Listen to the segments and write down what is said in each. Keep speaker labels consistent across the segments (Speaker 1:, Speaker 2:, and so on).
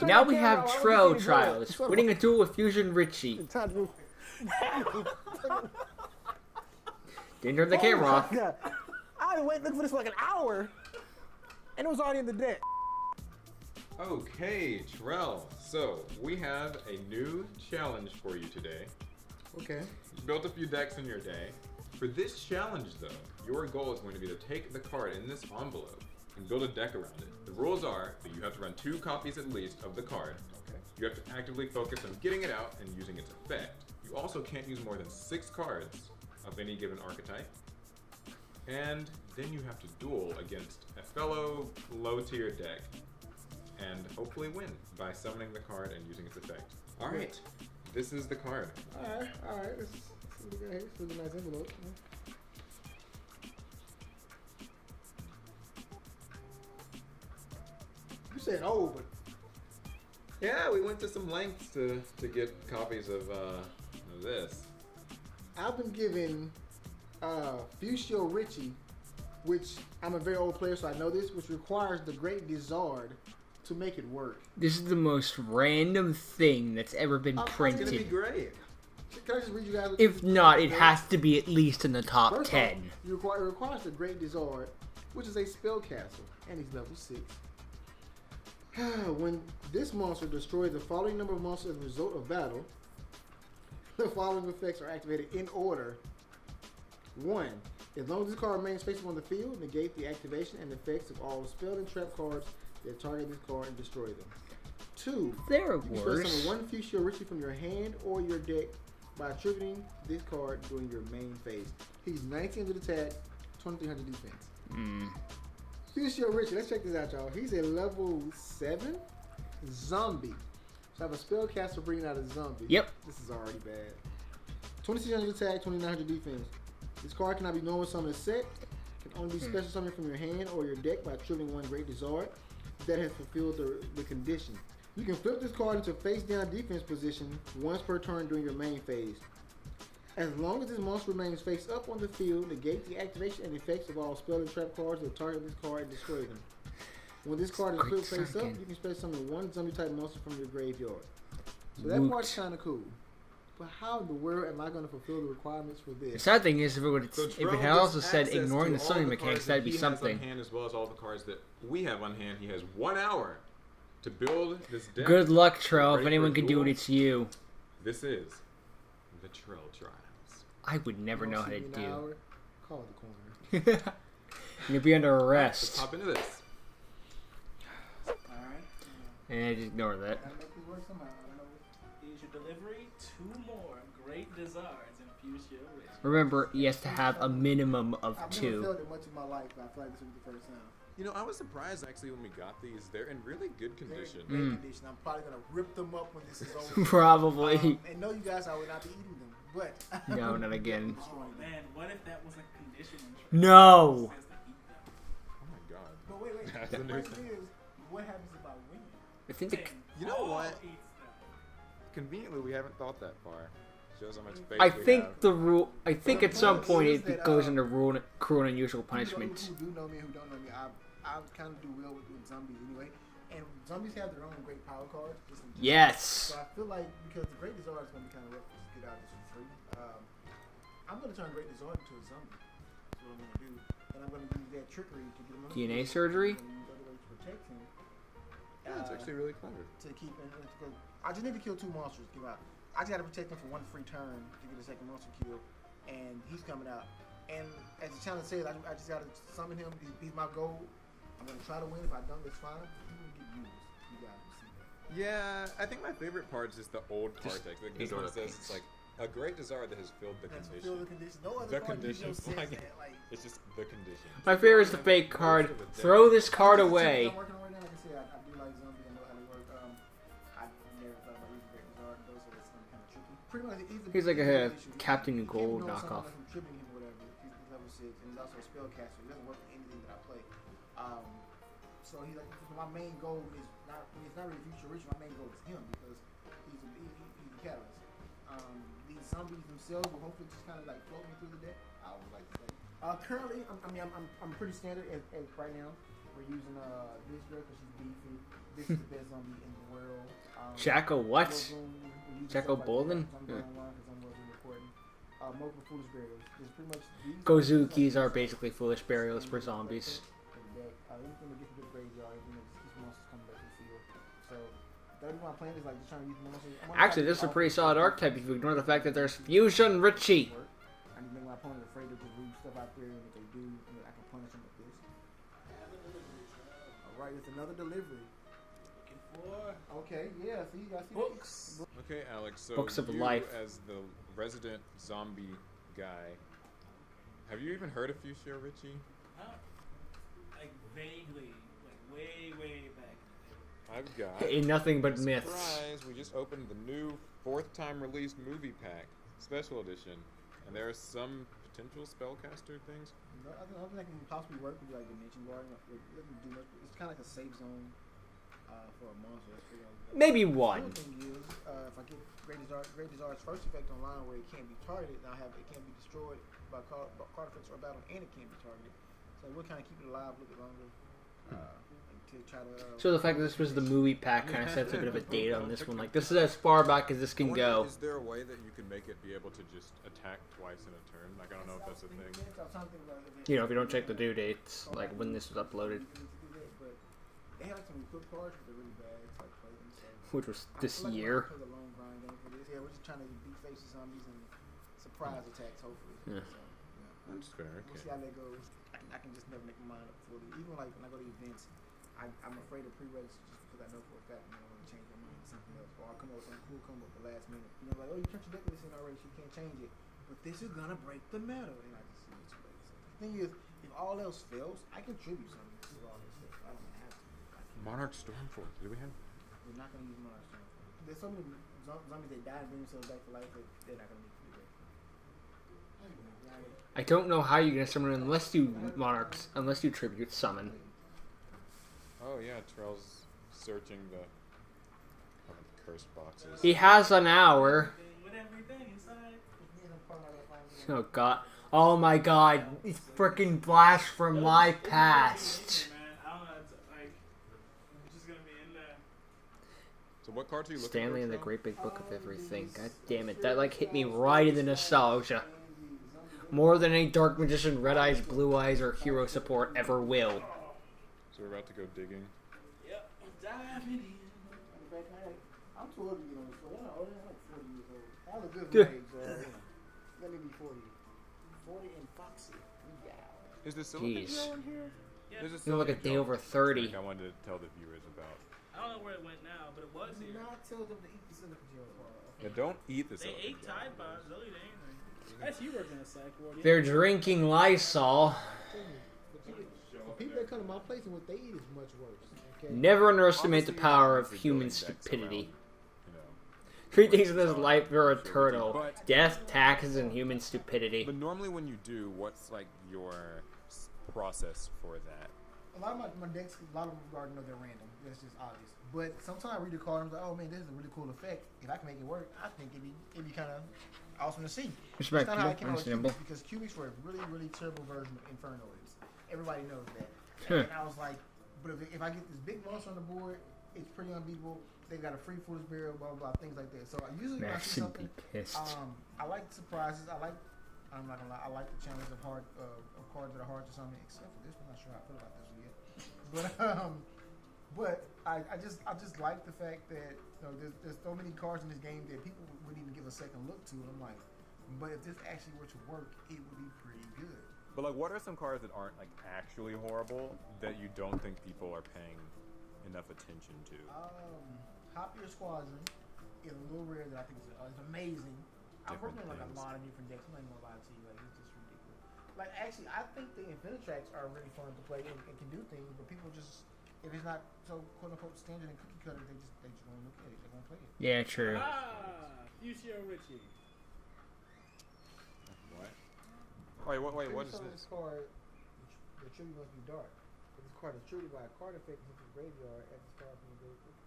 Speaker 1: Now we have Trell Trials, winning a duel with Fushioh Richie. Didn't turn the camera off.
Speaker 2: God. I been waiting looking for this for like an hour, and it was already in the deck.
Speaker 3: Okay, Trell. So we have a new challenge for you today.
Speaker 2: Okay.
Speaker 3: You built a few decks in your day. For this challenge, though, your goal is going to be to take the card in this envelope and build a deck around it. The rules are that you have to run 2 copies at least of the card. Okay. You have to actively focus on getting it out and using its effect. You also can't use more than 6 cards of any given archetype. And then you have to duel against a fellow low-tier deck and hopefully win by summoning the card and using its effect. Alright, this is the card.
Speaker 2: Alright. Let's look at it. It's a nice envelope. You said old, but
Speaker 3: Yeah, we went to some lengths to get copies of this.
Speaker 2: I've been given Fushioh Richie, which I'm a very old player, so I know this, which requires the Great Dizard to make it work.
Speaker 1: This is the most random thing that's ever been printed.
Speaker 3: It's gonna be great.
Speaker 2: Can I just read you guys?
Speaker 1: If not, it has to be at least in the top
Speaker 2: First
Speaker 1: 10.
Speaker 2: Off, it requires the Great Dizard, which is a spellcaster, and he's level 6. When this monster destroys the following number of monsters as a result of battle, the following effects are activated in order. 1. As long as this card remains facing on the field, negate the activation and effects of all spell and trap cards that target this card and destroy them. 2.
Speaker 1: They're
Speaker 2: You can
Speaker 1: worse.
Speaker 2: summon 1 Fushioh Richie from your hand or your deck by attributing this card during your main phase. He's 1900 attack, 2300 defense. Fushioh Richie, let's check this out, y'all. He's a level 7 zombie. So I have a spellcaster bringing out a zombie.
Speaker 1: Yep.
Speaker 2: This is already bad. 2600 attack, 2900 defense. This card cannot be normal summoned set. Can only be special summoned from your hand or your deck by attributing 1 Great Dizard that has fulfilled the condition. You can flip this card into face down defense position once per turn during your main phase. As long as this monster remains face up on the field, negate the activation and effects of all spell and trap cards that target this card and destroy them. When this card is flipped face up, you can special summon 1 zombie type monster from your graveyard. So that part's kind of cool. But how in the world am I going to fulfill the requirements for
Speaker 1: The
Speaker 2: this?
Speaker 1: sad thing is, if it had also said
Speaker 3: access
Speaker 1: ignoring
Speaker 3: to
Speaker 1: the
Speaker 3: all
Speaker 1: summoning
Speaker 3: cards
Speaker 1: mechanics,
Speaker 3: that
Speaker 1: that'd be
Speaker 3: he has
Speaker 1: something.
Speaker 3: on hand, as well as all the cards that we have on hand. He has 1 hour to build this deck.
Speaker 1: Good luck, Trell. If
Speaker 3: Ready
Speaker 1: anyone
Speaker 3: for
Speaker 1: can do
Speaker 3: duel?
Speaker 1: it, it's you.
Speaker 3: This is the Trell Trials.
Speaker 1: I would never know how to
Speaker 2: See me in an
Speaker 1: do.
Speaker 2: hour? Call the corner.
Speaker 1: You'll be under
Speaker 3: Let's
Speaker 1: arrest.
Speaker 3: hop into this.
Speaker 4: Alright.
Speaker 1: And ignore that.
Speaker 4: Gotta make this work somehow. I don't know. Is your delivery 2 more Great Dizards and Fushioh Richie?
Speaker 1: Remember, he has to have a minimum of
Speaker 2: I've
Speaker 1: 2.
Speaker 2: never felt it much in my life, but I feel like this will be the first time.
Speaker 3: You know, I was surprised actually when we got these. They're in really good condition.
Speaker 2: Great condition. I'm probably gonna rip them up when this is over.
Speaker 1: Probably.
Speaker 2: And no, you guys, I would not be eating them. But
Speaker 1: No, not again.
Speaker 4: Oh man, what if that was a condition?
Speaker 1: No!
Speaker 3: Oh my god.
Speaker 2: But wait.
Speaker 3: That's
Speaker 2: The
Speaker 3: a new
Speaker 2: question
Speaker 3: thing.
Speaker 2: is, what happens if I win?
Speaker 1: I think the,
Speaker 3: You know what? Conveniently, we haven't thought that far. Shows how much faith
Speaker 1: I
Speaker 3: we
Speaker 1: think
Speaker 3: have.
Speaker 1: the rule. I think at some point
Speaker 2: is
Speaker 1: it
Speaker 2: that,
Speaker 1: goes into cruel and unusual
Speaker 2: People
Speaker 1: punishment.
Speaker 2: who do know me and who don't know me, I kind of do well with zombies anyway. And zombies have their own great power cards. just in general.
Speaker 1: Yes.
Speaker 2: So I feel like because the Great Dizard is going to be kind of rough to get out of this for free, I'm going to turn Great Dizard into a zombie. That's what I'm going to do. And I'm going to use that trickery to get him on the
Speaker 1: DNA
Speaker 2: field.
Speaker 1: surgery?
Speaker 2: I'm gonna use other ways to protect him.
Speaker 3: Yeah, it's actually really clever.
Speaker 2: To keep him. I just need to kill 2 monsters. Give out. I just got to protect him for 1 free turn to get a second monster kill, and he's coming out. And as the challenge says, I just got to summon him. He's my goal. I'm going to try to win. If I don't, that's fine. He's going to get used. You guys will see that.
Speaker 3: Yeah, I think my favorite part is just the old card text. Like this
Speaker 1: ignore
Speaker 3: one
Speaker 1: the
Speaker 3: says
Speaker 1: paints.
Speaker 3: it's like a Great Dizard that has filled the
Speaker 2: That's
Speaker 3: condition.
Speaker 2: fulfill the condition. No other
Speaker 3: The
Speaker 2: card
Speaker 3: condition.
Speaker 2: says
Speaker 3: Like,
Speaker 2: that. Like,
Speaker 3: it's just the condition.
Speaker 1: My favorite is the fake card. Throw this card away.
Speaker 2: I'm working on right now. Like I said, I do like zombies. I know how they work. I never thought about using Great Dizard and those, so it's kind of tricky. Pretty much,
Speaker 1: He's like a Captain Gold knockoff.
Speaker 2: Contributing him, whatever. He's level 6, and he's also a spellcaster. He doesn't work with anything that I play. So he's like, my main goal is not. It's not really Fushioh Richie. My main goal is him because he's a catalyst. These zombies themselves will hopefully just kind of like float me through the deck. I would like to say. Currently, I'm pretty standard as right now. We're using this girl because she's beefy. This is the best zombie in the world.
Speaker 1: Jacko what? Jacko
Speaker 2: Jacko
Speaker 1: Bolden?
Speaker 2: I'm going online because I'm wasn't recording. Multiple foolish burials. There's pretty much these
Speaker 1: Gozukis are basically foolish burials for zombies.
Speaker 2: Anything that gets to the graveyard, anything that just keeps monsters coming back to the field. So that's my plan is like just trying to use monsters.
Speaker 1: Actually, this is a pretty solid archetype if you ignore the fact that there's Fushioh Richie.
Speaker 2: I need to make my opponent afraid to just leave stuff out there, and if they do, I can punish them with this. Alright, it's another delivery.
Speaker 4: Looking for
Speaker 2: Okay, yeah, see, I see
Speaker 4: books.
Speaker 3: Okay, Alex. So
Speaker 1: Books of
Speaker 3: you,
Speaker 1: life.
Speaker 3: as the resident zombie guy, have you even heard of Fushioh Richie?
Speaker 4: Like vaguely, like way back.
Speaker 3: I've got
Speaker 1: Ain't nothing but myths.
Speaker 3: surprise. We just opened the new 4th time released movie pack, special edition, and there are some potential spellcaster things.
Speaker 2: No, I think that can possibly work with like Dimension Guard. It doesn't do much. It's kind of like a safe zone for a monster.
Speaker 1: Maybe
Speaker 2: The
Speaker 1: one.
Speaker 2: cool thing is, if I get Great Desart's first effect online where it can't be targeted, and I have it can't be destroyed by card effects or battle, and it can't be targeted. So we'll kind of keep it alive a little bit longer. To try to,
Speaker 1: So the fact that this was the movie pack kind of sets a bit of a date on this one. Like, this is as far back as this can go.
Speaker 3: Is there a way that you can make it be able to just attack twice in a turn? Like, I don't know if that's a thing.
Speaker 1: You know, if you don't check the due dates, like when this was uploaded,
Speaker 2: But they have some good cards, but they're really bad. It's like play them. So
Speaker 1: which was this
Speaker 2: I feel like
Speaker 1: year.
Speaker 2: we're gonna play the long grind game for this. Yeah, we're just trying to beat faces zombies and surprise attacks, hopefully.
Speaker 1: Yeah.
Speaker 2: So, yeah.
Speaker 3: That's fair.
Speaker 2: We'll see
Speaker 3: Okay.
Speaker 2: how that goes. I can just never make my mind up fully. Even like when I go to events, I'm afraid of prereqs just because I know for a fact I'm going to change my mind to something else. Or I'll come up with something cool, come up at the last minute. You know, like, oh, you turned your deck list in already, so you can't change it. But this is going to break the meta. And I just see it too late. So the thing is, if all else fails, I can tribute something to all this stuff. I don't have to.
Speaker 3: Monarch Stormforce. Do we have?
Speaker 2: We're not going to use Monarch Storm. There's so many zombies that die and bring themselves back to life that they're not going to need to do that.
Speaker 1: I don't know how you're gonna summon unless you monarchs, unless you tribute summon.
Speaker 3: Oh yeah, Trell's searching the cursed boxes.
Speaker 1: He has an hour.
Speaker 4: With everything inside.
Speaker 1: Oh god. Oh my god. It's freaking blast from my past.
Speaker 4: Man, I don't know. It's like I'm just gonna be in there.
Speaker 3: So what cards are you looking
Speaker 1: Stanley
Speaker 3: for?
Speaker 1: and the
Speaker 3: Trell?
Speaker 1: Great Big Book of Everything. God damn it. That like hit me right in the nostalgia. More than any Dark Magician, Red Eyes, Blue Eyes, or Hero Support ever will.
Speaker 3: So we're about to go digging.
Speaker 4: Yep, I'm diving in.
Speaker 2: I'm too old to get on this floor. I'm like 40 years old. I have a good
Speaker 1: Yeah.
Speaker 2: range, let me be 40. 40 and Foxy. Yeah.
Speaker 3: Is the Silicon
Speaker 1: Jeez.
Speaker 3: Gel in here?
Speaker 4: Yeah.
Speaker 3: There's
Speaker 1: You look a day over 30.
Speaker 3: I wanted to tell the viewers about.
Speaker 4: I don't know where it went now, but it was
Speaker 2: Do
Speaker 4: here.
Speaker 2: not tell them to eat the silicon gel.
Speaker 3: Yeah, don't eat the
Speaker 4: They
Speaker 3: Silicon
Speaker 4: ate
Speaker 3: Gel.
Speaker 4: Tide Pods. They'll eat anything. That's you working a psych ward. yeah.
Speaker 1: They're drinking Lysol.
Speaker 2: The people that come to my place and what they eat is much worse. Okay?
Speaker 1: Never underestimate the
Speaker 3: Obviously,
Speaker 1: power
Speaker 3: you're
Speaker 1: of
Speaker 3: not
Speaker 1: human
Speaker 3: building decks
Speaker 1: stupidity.
Speaker 3: around, you know.
Speaker 1: Three things in this life are eternal: death, taxes, and human stupidity.
Speaker 3: But normally when you do, what's like your process for that?
Speaker 2: A lot of my decks, a lot of them already know they're random. That's just obvious. But sometimes I read the card and I'm like, oh man, this is a really cool effect. If I can make it work, I think it'd be kind of awesome to see. That's not how I came out with
Speaker 1: Respectable.
Speaker 2: Cubics, because Cubics were a really terrible version of Infernoids. Everybody knows that.
Speaker 1: Huh.
Speaker 2: And I was like, but if I get this big monster on the board, it's pretty unbeatable. They got a free foolish burial, blah blah blah, things like that. So I usually when I
Speaker 1: Max
Speaker 2: see
Speaker 1: should be
Speaker 2: something,
Speaker 1: pissed.
Speaker 2: I like surprises. I'm not gonna lie, I like the challenge of cards that are hard to summon, except for this one. I'm not sure how I feel about this one yet. But I just like the fact that there's so many cards in this game that people wouldn't even give a second look to. And I'm like, but if this actually were to work, it would be pretty good.
Speaker 3: But like, what are some cards that aren't like actually horrible that you don't think people are paying enough attention to?
Speaker 2: Hoppier Squadron is a little rare that I think is amazing. I'm working on like a lot of different decks. I'm not even gonna lie to you, like it's just ridiculous. Like actually, I think the Infinitracks are really fun to play and can do things, but people just if it's not so quote unquote standard and cookie cutter, they just won't look at it. They won't play it.
Speaker 1: Yeah, true.
Speaker 4: Fushioh Richie.
Speaker 3: What? Wait, what is
Speaker 2: Tribute
Speaker 3: this?
Speaker 2: card, the tribute must be dark. But this card is tribute by a card effect into the graveyard at the start from the graveyard.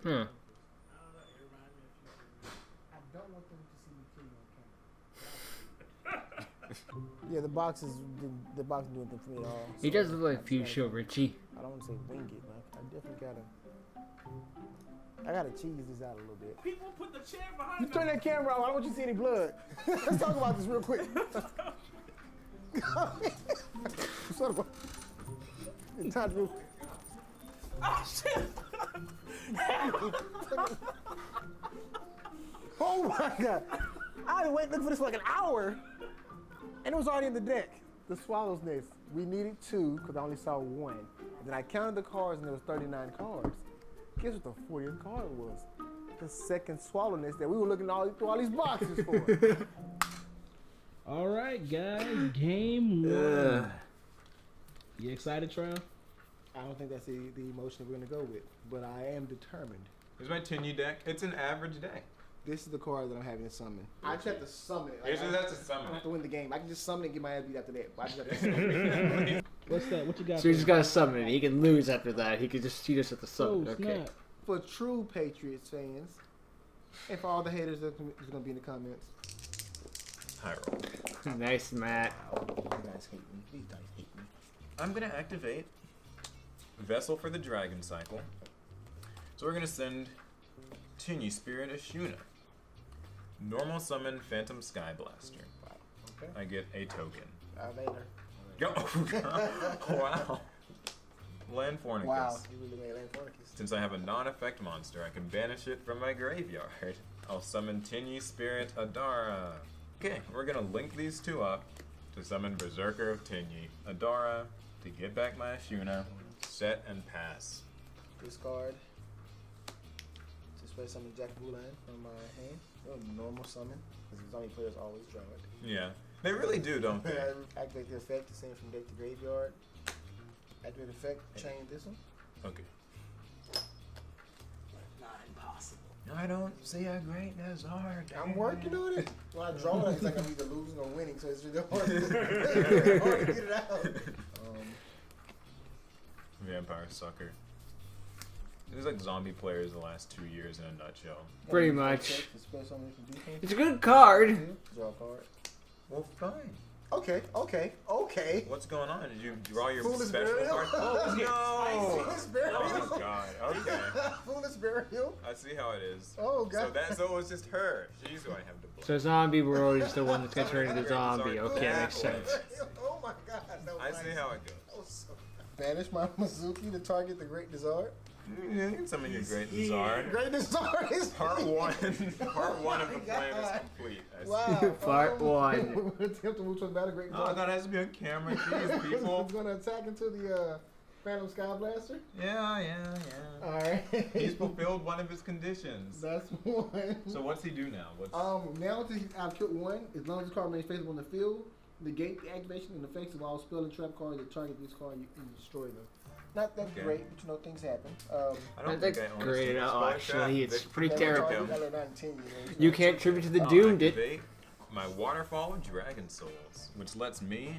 Speaker 1: Hmm.
Speaker 4: I don't know. It reminds me of Fushioh Richie.
Speaker 2: I don't want them to see me kill you on camera. Yeah, the box is the box is doing things for me at all.
Speaker 1: He
Speaker 2: so
Speaker 1: does look like
Speaker 2: I just gotta-
Speaker 1: Fushioh Richie.
Speaker 2: I don't want to say wing it, but I definitely gotta cheese this out a little bit.
Speaker 4: People put the chair behind
Speaker 2: You turn that camera on. I don't want you to see any blood. Let's talk about this real quick. Son of a... It's time to...
Speaker 4: Oh shit!
Speaker 2: Oh my god! I been waiting looking for this for like an hour, and it was already in the deck. The Swallow's Nest. We needed 2 because I only saw 1. And then I counted the cards, and there was 39 cards. Guess what the 40th card was? The second Swallow Nest that we were looking through all these boxes for.
Speaker 5: All right, guys. Game 1. You excited, Trell?
Speaker 2: I don't think that's the emotion we're gonna go with, but I am determined.
Speaker 3: Here's my Tinny deck. It's an average day.
Speaker 2: This is the card that I'm having to summon. I just have to summon it.
Speaker 3: Usually that's a
Speaker 2: I don't
Speaker 3: summon.
Speaker 2: have to win the game. I can just summon it and get my ass beat after that. But I just have to summon it.
Speaker 5: What's that? What you got?
Speaker 1: So he just gotta summon it. He can lose after that. He just have to summon
Speaker 5: Oh,
Speaker 1: it. Okay.
Speaker 5: snap.
Speaker 2: For true Patriots fans, and for all the haters that's gonna be in the comments.
Speaker 3: High roll.
Speaker 1: Nice, Matt.
Speaker 2: You guys hate me. These guys hate me.
Speaker 3: I'm gonna activate Vessel for the Dragon Cycle. So we're gonna send Tinny Spirit Ashuna. Normal summon Phantom Sky Blaster.
Speaker 2: Wow. Okay.
Speaker 3: I get a token.
Speaker 2: Later.
Speaker 3: Go! Wow. Land Fornicus.
Speaker 2: Wow. You really made Land Fornicus.
Speaker 3: Since I have a non-effect monster, I can banish it from my graveyard. I'll summon Tinny Spirit Adara. Okay, we're gonna link these 2 up to summon Berserker of Tinny Adara to get back my Ashuna, set and pass.
Speaker 2: Discard. To special summon Jack Boolan from my hand. Normal summon, because his only players always draw it.
Speaker 3: Yeah, they really do, don't they?
Speaker 2: Activate the effect to send from deck to graveyard. Activate the effect, chain this one.
Speaker 3: Okay.
Speaker 4: Not impossible.
Speaker 3: I don't see a great Nazar.
Speaker 2: I'm working on it. When I draw it, it's like I'm either losing or winning, so it's really hard to get it out.
Speaker 3: Vampire Sucker. There's like zombie players the last 2 years in a nutshell.
Speaker 1: Pretty much.
Speaker 2: To special summon from defense.
Speaker 1: It's a good card.
Speaker 2: Draw a card.
Speaker 3: Well, fine.
Speaker 2: Okay.
Speaker 3: What's going on? Did you draw your
Speaker 2: Foolish
Speaker 3: special
Speaker 2: burial?
Speaker 3: card? Oh, no!
Speaker 2: Foolish burial.
Speaker 3: Oh, my God. Okay.
Speaker 2: Foolish burial.
Speaker 3: I see how it is.
Speaker 2: Oh, God.
Speaker 3: So it was just her. She's who I have to blame.
Speaker 1: So Zombie World is the one that's gonna turn into zombie. Okay, makes sense.
Speaker 2: Oh my God. No,
Speaker 3: I see how it goes.
Speaker 2: Banish my Mizuki to target the Great Desire.
Speaker 3: Yeah, you can summon your Great Zard.
Speaker 2: Great Desire is
Speaker 3: Part 1. Part 1 of the
Speaker 2: my
Speaker 3: plan is
Speaker 2: God.
Speaker 3: complete. I see.
Speaker 2: Wow.
Speaker 1: Part 1.
Speaker 2: We're gonna attempt to move to a battle Great
Speaker 3: Oh,
Speaker 2: Desire.
Speaker 3: God, it has to be on camera. Jeez, people.
Speaker 2: It's gonna attack into the Phantom Sky Blaster.
Speaker 3: Yeah.
Speaker 2: Alright.
Speaker 3: He's fulfilled one of his conditions.
Speaker 2: That's one.
Speaker 3: So what's he do now? What's
Speaker 2: Now that I've killed one, as long as the card remains faithful on the field, negate the activation and effects of all spell and trap cards that target this card, you can destroy them. Not that
Speaker 3: Okay.
Speaker 2: great, but you know things happen.
Speaker 3: I don't
Speaker 1: That's
Speaker 3: think I own
Speaker 1: great.
Speaker 3: a
Speaker 1: Oh, actually, it's pretty terrible. You can't tribute to the
Speaker 3: I'll
Speaker 1: doomed it.
Speaker 3: activate my Waterfall of Dragon Souls, which lets me.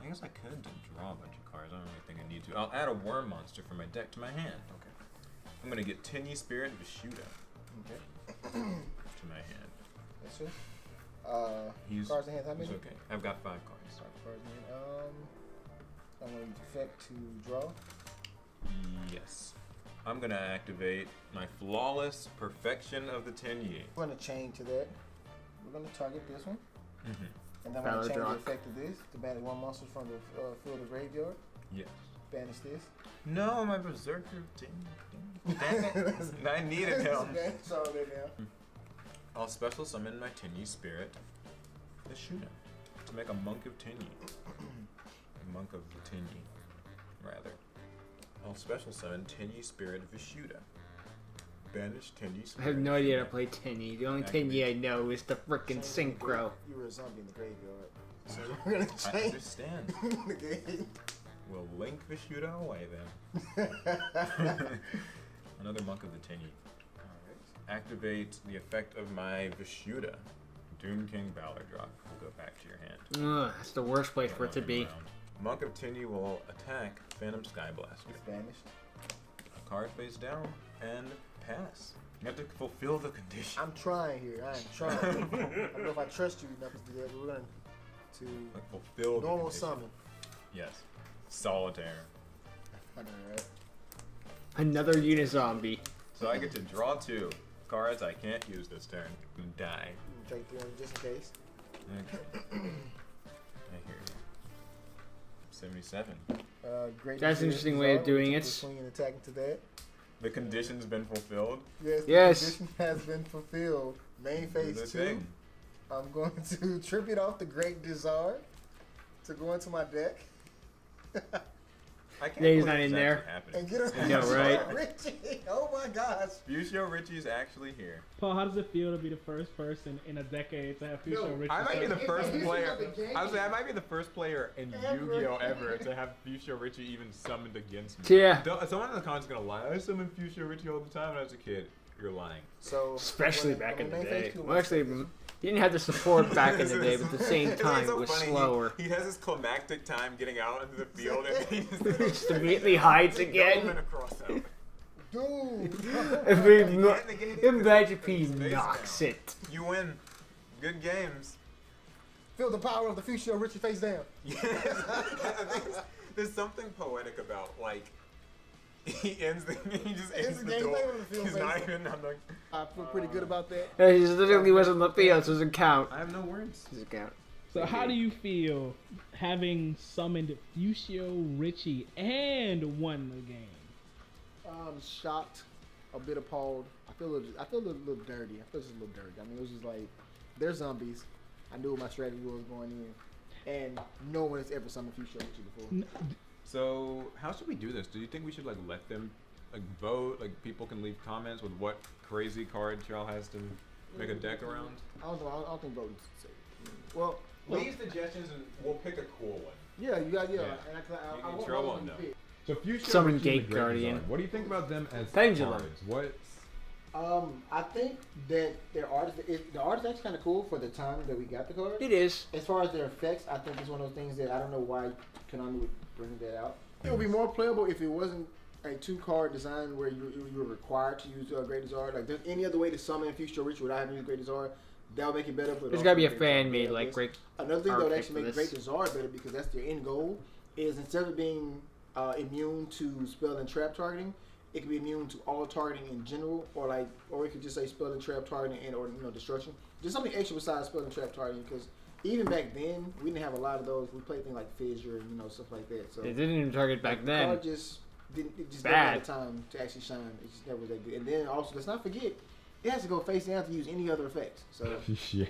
Speaker 3: I guess I could draw a bunch of cards. I don't really think I need to. I'll add a worm monster from my deck to my hand.
Speaker 2: Okay.
Speaker 3: I'm gonna get Tinny Spirit Vishuda
Speaker 2: Okay.
Speaker 3: to my hand.
Speaker 2: That's it.
Speaker 3: He's
Speaker 2: Cards in hand, how
Speaker 3: he's
Speaker 2: many?
Speaker 3: okay. I've got 5 cards.
Speaker 2: Cards in hand. I'm going to use effect to draw.
Speaker 3: Yes. I'm gonna activate my Flawless Perfection of the Tinny.
Speaker 2: We're going to chain to that. We're going to target this one.
Speaker 3: Mm-hmm.
Speaker 2: And then we're going to change the
Speaker 1: Valor
Speaker 2: effect of this to banish one monster from the field of graveyard.
Speaker 3: Yes.
Speaker 2: Banish this.
Speaker 3: No, my Berserker Tinny. Damn it. I needed him.
Speaker 2: Banish all that now.
Speaker 3: I'll special summon my Tinny Spirit, Ashuna, to make a Monk of Tinny. A Monk of the Tinny, rather. I'll special summon Tinny Spirit Vishuda. Banish Tinny
Speaker 1: I
Speaker 3: Spirit.
Speaker 1: have no idea how to
Speaker 3: Vishuda.
Speaker 1: play Tinny. The only Tinny I know is the frickin' Synchro.
Speaker 2: You were a zombie in the graveyard. So we're going to
Speaker 3: I
Speaker 2: change
Speaker 3: understand.
Speaker 2: the game.
Speaker 3: We'll link Vishuda away then. Another Monk of the Tinny. Activate the effect of my Vishuda. Doom King Ballardrock will go back to your hand.
Speaker 1: Ugh, that's the worst place for it to be.
Speaker 3: Monk of Tinny will attack Phantom Sky Blaster.
Speaker 2: It's banished.
Speaker 3: card face down and pass. You have to fulfill the condition.
Speaker 2: I'm trying here. I am trying. I don't know if I trust you enough to do that. We're going to
Speaker 3: Like fulfill the
Speaker 2: normal
Speaker 3: condition.
Speaker 2: summon.
Speaker 3: Yes. Solitaire.
Speaker 2: I know, right?
Speaker 1: Another Unizombie.
Speaker 3: So I get to draw 2 cards I can't use this turn and die.
Speaker 2: Take 3 just in case.
Speaker 3: Okay. I hear you. 77.
Speaker 2: Great.
Speaker 1: That's an interesting way of doing it.
Speaker 2: Swing and attacking to that.
Speaker 3: The condition's been fulfilled.
Speaker 2: Yes.
Speaker 1: Yes.
Speaker 2: The condition has been fulfilled. Main
Speaker 3: Do
Speaker 2: phase
Speaker 3: the
Speaker 2: 2.
Speaker 3: thing.
Speaker 2: I'm going to tribute off the Great Desire to go into my deck
Speaker 3: I can't
Speaker 1: Yeah, he's
Speaker 3: believe
Speaker 1: not
Speaker 3: this
Speaker 1: in there.
Speaker 3: actually happened.
Speaker 2: and get a
Speaker 1: I know, right?
Speaker 2: Richie. Oh my gosh.
Speaker 3: Fushioh Richie's actually here.
Speaker 5: Paul, how does it feel to be the first person in a decade to have Fushioh Richie?
Speaker 3: I might be the
Speaker 2: It's
Speaker 3: first
Speaker 2: the history
Speaker 3: player.
Speaker 2: of the game.
Speaker 3: I was saying I might be the first player in
Speaker 2: Ever.
Speaker 3: Yu-Gi-Oh ever to have Fushioh Richie even summoned against me.
Speaker 1: Yeah.
Speaker 3: Someone in the comments is gonna lie. I summoned Fushioh Richie all the time when I was a kid. You're lying.
Speaker 2: So
Speaker 1: Especially
Speaker 2: I'm
Speaker 1: back in the
Speaker 2: main phase
Speaker 1: day.
Speaker 2: 2,
Speaker 1: Well, actually, he didn't have the support back in the day, but at the same
Speaker 3: It's
Speaker 1: time,
Speaker 3: so
Speaker 1: it was
Speaker 3: funny.
Speaker 1: slower.
Speaker 3: He has his climactic time getting out into the field, and he
Speaker 1: Just immediately hides again.
Speaker 3: Going across out.
Speaker 2: dude.
Speaker 1: Imagine if he knocks it.
Speaker 3: You win. Good games.
Speaker 2: Feel the power of the Fushioh Richie face down.
Speaker 3: Yes. I think there's something poetic about like he just ends the
Speaker 2: the game
Speaker 3: duel.
Speaker 2: later in the field,
Speaker 3: He's not
Speaker 2: basically.
Speaker 3: even on the.
Speaker 2: I feel pretty good about that.
Speaker 1: He literally was on the field, so it doesn't count.
Speaker 3: I have no words.
Speaker 1: Doesn't count.
Speaker 5: So how do you feel having summoned Fushioh Richie and won the game?
Speaker 2: I'm shocked, a bit appalled. I feel a little dirty. I feel just a little dirty. I mean, it was just like they're zombies. I knew what my strategy was going in, and no one has ever summoned Fushioh Richie before.
Speaker 3: So how should we do this? Do you think we should like let them like vote? Like people can leave comments with what crazy card Trell has to make a deck around.
Speaker 2: I don't think voting's safe. Well,
Speaker 3: Leave suggestions and we'll pick a cool one.
Speaker 2: yeah, you got
Speaker 3: Yeah.
Speaker 2: and I
Speaker 3: You
Speaker 2: want
Speaker 3: Trell
Speaker 2: one
Speaker 3: won't
Speaker 2: you
Speaker 3: know.
Speaker 2: pick.
Speaker 3: So Fushioh
Speaker 1: Summon
Speaker 3: Richie and the
Speaker 1: Gate
Speaker 3: Great
Speaker 1: Guardian.
Speaker 3: Design. What do you think about them as
Speaker 1: Pendulum.
Speaker 3: cards? What?
Speaker 2: I think that their art the art is actually kind of cool for the time that we got the card.
Speaker 1: It is.
Speaker 2: As far as their effects, I think it's one of those things that I don't know why Konami would bring that out. It would be more playable if it wasn't a 2-card design where you were required to use Great Desire. Like, there's any other way to summon Fushioh Richie without having to use Great Desire, that would make it better. But
Speaker 1: There's
Speaker 2: also
Speaker 1: gotta be a
Speaker 2: Great Desire
Speaker 1: fan made
Speaker 2: better, I
Speaker 1: like
Speaker 2: guess.
Speaker 1: great.
Speaker 2: Another thing that would
Speaker 1: artwork
Speaker 2: actually
Speaker 1: for
Speaker 2: make
Speaker 1: this.
Speaker 2: Great Desire better, because that's their end goal, is instead of being immune to spell and trap targeting, it could be immune to all targeting in general, or it could just say spell and trap targeting and or destruction. Just something extra besides spell and trap targeting, because even back then we didn't have a lot of those. We played things like Fissure and stuff like that. So
Speaker 1: It didn't even target back
Speaker 2: the
Speaker 1: then.
Speaker 2: card just didn't. It just
Speaker 1: Bad.
Speaker 2: didn't have the time to actually shine. It just never was that good. And then also, let's not forget, it has to go face down to use any other effects. So
Speaker 3: Yeah.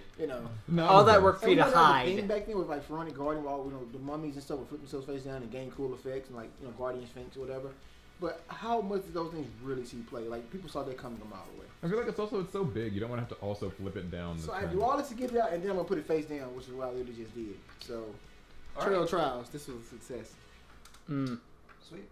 Speaker 3: No,
Speaker 1: All that work for
Speaker 2: and
Speaker 1: you to
Speaker 2: we had another thing
Speaker 1: hide.
Speaker 2: back then with like Ferroni Guardian, all the mummies and stuff would flip themselves face down and gain cool effects, and Guardian Sphinx or whatever. But how much did those things really see play? Like, people saw that coming a mile away.
Speaker 3: I feel like it's so big. You don't want to have to also flip it down.
Speaker 2: So I do all this to get it out, and then I'm gonna put it face down, which is what I literally just did. So,
Speaker 3: All
Speaker 2: Trail
Speaker 3: right.
Speaker 2: Trials, this was a success.
Speaker 1: Mm.
Speaker 3: Sweet.